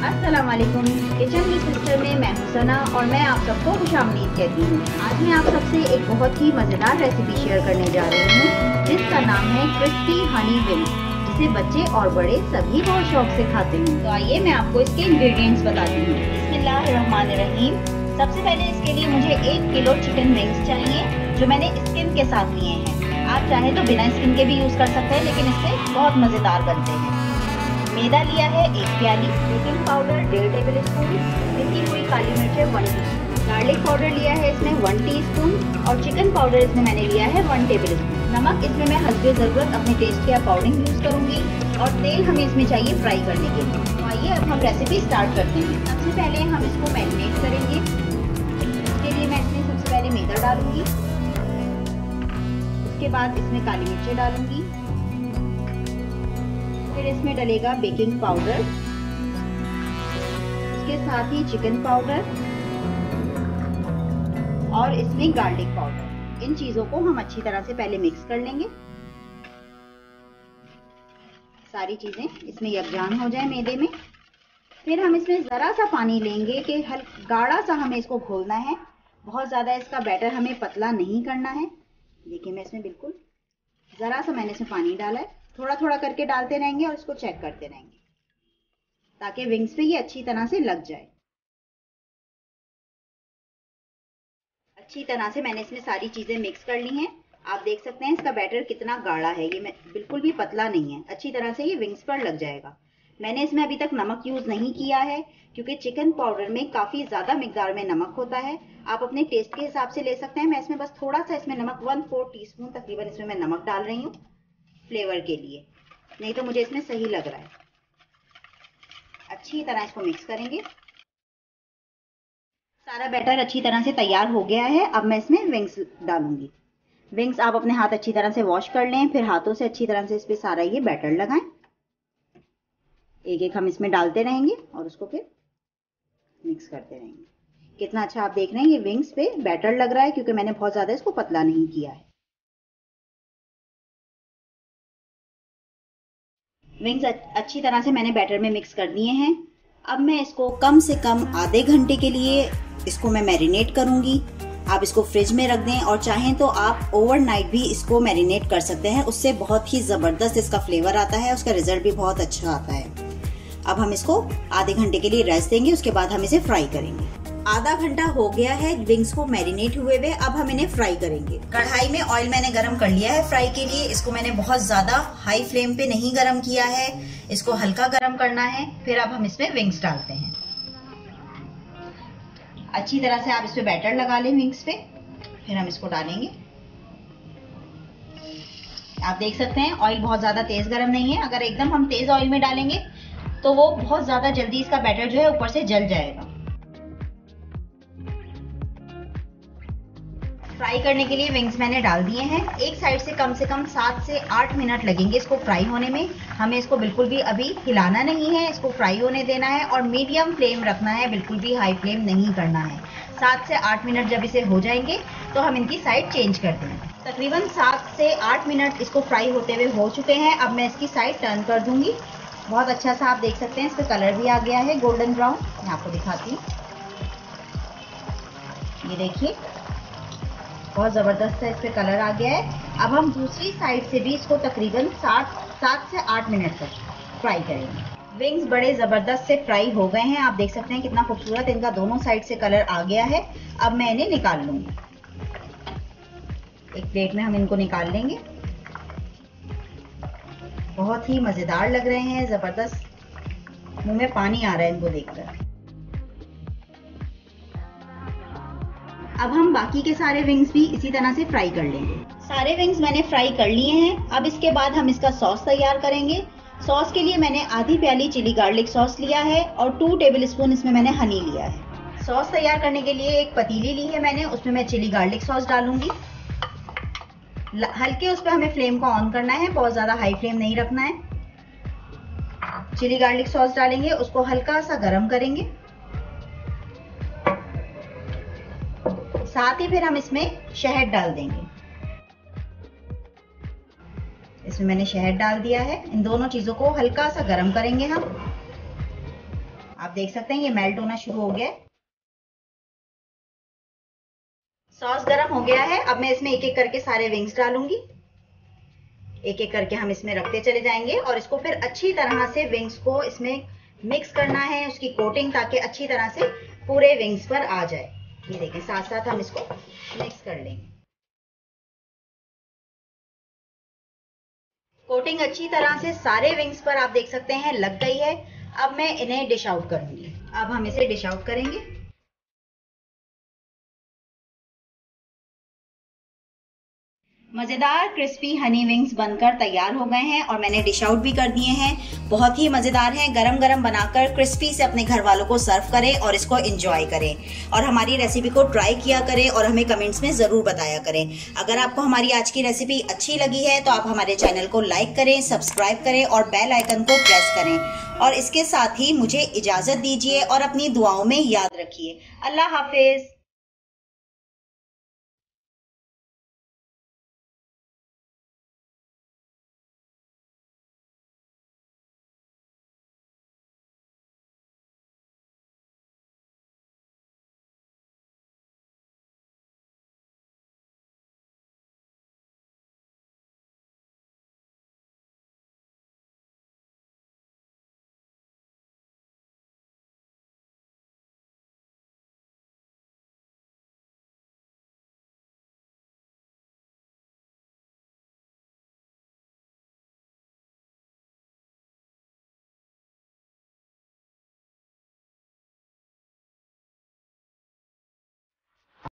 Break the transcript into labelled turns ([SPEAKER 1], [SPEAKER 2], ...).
[SPEAKER 1] अस्सलाम वालेकुम। Kitchen with sister में मैं हूं सना और मैं आप सबको खुशामदीद कहती हूँ। आज मैं आप सबसे एक बहुत ही मज़ेदार रेसिपी शेयर करने जा रही हूँ जिसका नाम है क्रिस्पी हनी विंग्स, जिसे बच्चे और बड़े सभी बहुत शौक से खाते हैं। तो आइए मैं आपको इसके इंग्रेडिएंट्स बताती हूँ। बिस्मिल्लाहिर्रहमानिर्रहीम। सबसे पहले इसके लिए मुझे 1 किलो चिकन विंग्स चाहिए जो मैंने स्किन के साथ लिए हैं। आप चाहे तो बिना स्किन के भी यूज़ कर सकते हैं, लेकिन इससे बहुत मज़ेदार बनते हैं। मैदा लिया है 1 प्याली, बेकिंग पाउडर 1.5 टेबल स्पून, पिसी हुई काली मिर्चें 1 टीस्पून, गार्लिक पाउडर लिया है इसमें 1 टीस्पून और चिकन पाउडर इसमें मैंने लिया है 1 टेबल स्पून। नमक इसमें मैं हस्बे ज़रूरत अपने टेस्ट के अकॉर्डिंग यूज़ करूँगी और तेल हमें इसमें चाहिए फ्राई करने के लिए। तो आइए अब हम रेसिपी स्टार्ट करते हैं। सबसे पहले हम इसको मैरिनेट करेंगे। इसके लिए मैं इसमें सबसे पहले मैदा डालूंगी, उसके बाद इसमें काली मिर्चें डालूंगी, फिर इसमें डलेगा बेकिंग पाउडर, इसके साथ ही चिकन पाउडर और इसमें गार्लिक पाउडर। इन चीजों को हम अच्छी तरह से पहले मिक्स कर लेंगे। सारी चीजें इसमें यकजान हो जाए मैदे में। फिर हम इसमें जरा सा पानी लेंगे कि गाढ़ा सा हमें इसको घोलना है। बहुत ज्यादा इसका बैटर हमें पतला नहीं करना है। देखिए मैं इसमें बिल्कुल जरा सा मैंने इसमें पानी डाला है। थोड़ा थोड़ा करके डालते रहेंगे और इसको चेक करते रहेंगे ताकि विंग्स पे ये अच्छी तरह से लग जाए। अच्छी तरह से मैंने इसमें सारी चीजें मिक्स कर ली हैं। आप देख सकते हैं इसका बैटर कितना गाढ़ा है, ये बिल्कुल भी पतला नहीं है। अच्छी तरह से ये विंग्स पर लग जाएगा। मैंने इसमें अभी तक नमक यूज नहीं किया है क्योंकि चिकन पाउडर में काफी ज्यादा मिकदार में नमक होता है। आप अपने टेस्ट के हिसाब से ले सकते हैं। मैं इसमें बस थोड़ा सा इसमें नमक 1/4 टीस्पून तकरीबन इसमें मैं नमक डाल रही हूँ फ्लेवर के लिए, नहीं तो मुझे इसमें सही लग रहा है। अच्छी तरह इसको मिक्स करेंगे। सारा बैटर अच्छी तरह से तैयार हो गया है। अब मैं इसमें विंग्स डालूंगी। विंग्स आप अपने हाथ अच्छी तरह से वॉश कर लें, फिर हाथों से अच्छी तरह से इस पे सारा ये बैटर लगाएं। एक एक हम इसमें डालते रहेंगे और उसको फिर मिक्स करते रहेंगे। कितना अच्छा आप देख रहे हैं ये विंग्स पे बैटर लग रहा है क्योंकि मैंने बहुत ज्यादा इसको पतला नहीं किया है। विंग्स अच्छी तरह से मैंने बैटर में मिक्स कर दिए हैं। अब मैं इसको कम से कम आधे घंटे के लिए इसको मैं मैरिनेट करूंगी। आप इसको फ्रिज में रख दें और चाहें तो आप ओवरनाइट भी इसको मैरिनेट कर सकते हैं। उससे बहुत ही ज़बरदस्त इसका फ्लेवर आता है, उसका रिजल्ट भी बहुत अच्छा आता है। अब हम इसको आधे घंटे के लिए रेस्ट देंगे, उसके बाद हम इसे फ्राई करेंगे। आधा घंटा हो गया है विंग्स को मैरिनेट हुए हुए। अब हम इन्हें फ्राई करेंगे। कढ़ाई में ऑयल मैंने गरम कर लिया है फ्राई के लिए। इसको मैंने बहुत ज्यादा हाई फ्लेम पे नहीं गरम किया है, इसको हल्का गरम करना है। फिर अब हम इसमें विंग्स डालते हैं। अच्छी तरह से आप इस पे बैटर लगा लें विंग्स पे, फिर हम इसको डालेंगे। आप देख सकते हैं ऑयल बहुत ज्यादा तेज गरम नहीं है। अगर एकदम हम तेज ऑयल में डालेंगे तो वो बहुत ज्यादा जल्दी इसका बैटर जो है ऊपर से जल जाएगा। फ्राई करने के लिए विंग्स मैंने डाल दिए हैं। एक साइड से कम 7 से 8 मिनट लगेंगे इसको फ्राई होने में। हमें इसको बिल्कुल भी अभी हिलाना नहीं है, इसको फ्राई होने देना है और मीडियम फ्लेम रखना है, बिल्कुल भी हाई फ्लेम नहीं करना है। 7 से 8 मिनट जब इसे हो जाएंगे तो हम इनकी साइड चेंज कर देंगे। तकरीबन 7 से 8 मिनट इसको फ्राई होते हुए हो चुके हैं। अब मैं इसकी साइड टर्न कर दूंगी। बहुत अच्छा सा आप देख सकते हैं इस पर कलर भी आ गया है गोल्डन ब्राउन। मैं आपको दिखाती हूँ, ये देखिए बहुत ज़बरदस्त है, इस पे कलर आ गया है। अब हम दूसरी साइड से भी इसको तकरीबन 7 से 8 मिनट तक फ्राई करेंगे। विंग्स बड़े ज़बरदस्त से फ्राई हो गए हैं। आप देख सकते हैं कितना खूबसूरत इनका दोनों साइड से कलर आ गया है। अब मैं इन्हें निकाल लूँगी। एक प्लेट में हम इनको निकाल लेंगे। बहुत ही मज़ेदार लग रहे हैं, ज़बरदस्त। मुँह में पानी आ रहा है इनको देखकर। अब हम बाकी के सारे विंग्स भी इसी तरह से फ्राई कर लेंगे। सारे विंग्स मैंने फ्राई कर लिए हैं। अब इसके बाद हम इसका सॉस तैयार करेंगे। सॉस के लिए मैंने आधी प्याली चिली गार्लिक सॉस लिया है और 2 टेबल स्पून इसमें मैंने हनी लिया है। सॉस तैयार करने के लिए एक पतीली ली है मैंने, उसमें मैं चिली गार्लिक सॉस डालूंगी। हल्के उस पर हमें फ्लेम को ऑन करना है, बहुत ज्यादा हाई फ्लेम नहीं रखना है। चिली गार्लिक सॉस डालेंगे, उसको हल्का सा गर्म करेंगे। साथ ही फिर हम इसमें शहद डाल देंगे। इसमें मैंने शहद डाल दिया है। इन दोनों चीजों को हल्का सा गर्म करेंगे हम। आप देख सकते हैं ये मेल्ट होना शुरू हो गया है। सॉस गरम हो गया है। अब मैं इसमें एक एक करके सारे विंग्स डालूंगी। एक एक करके हम इसमें रखते चले जाएंगे और इसको फिर अच्छी तरह से विंग्स को इसमें मिक्स करना है, उसकी कोटिंग, ताकि अच्छी तरह से पूरे विंग्स पर आ जाए। ये देखें, साथ साथ हम इसको मिक्स कर लेंगे। कोटिंग अच्छी तरह से सारे विंग्स पर आप देख सकते हैं लग गई है। अब मैं इन्हें डिश आउट करूंगी। अब हम इसे डिश आउट करेंगे। मज़ेदार क्रिस्पी हनी विंग्स बनकर तैयार हो गए हैं और मैंने डिश आउट भी कर दिए हैं। बहुत ही मज़ेदार हैं। गरम गरम बनाकर क्रिस्पी से अपने घर वालों को सर्व करें और इसको एंजॉय करें और हमारी रेसिपी को ट्राई किया करें और हमें कमेंट्स में ज़रूर बताया करें। अगर आपको हमारी आज की रेसिपी अच्छी लगी है तो आप हमारे चैनल को लाइक करें, सब्सक्राइब करें और बेल आइकन को प्रेस करें और इसके साथ ही मुझे इजाज़त दीजिए और अपनी दुआओं में याद रखिए। अल्लाह हाफिज़।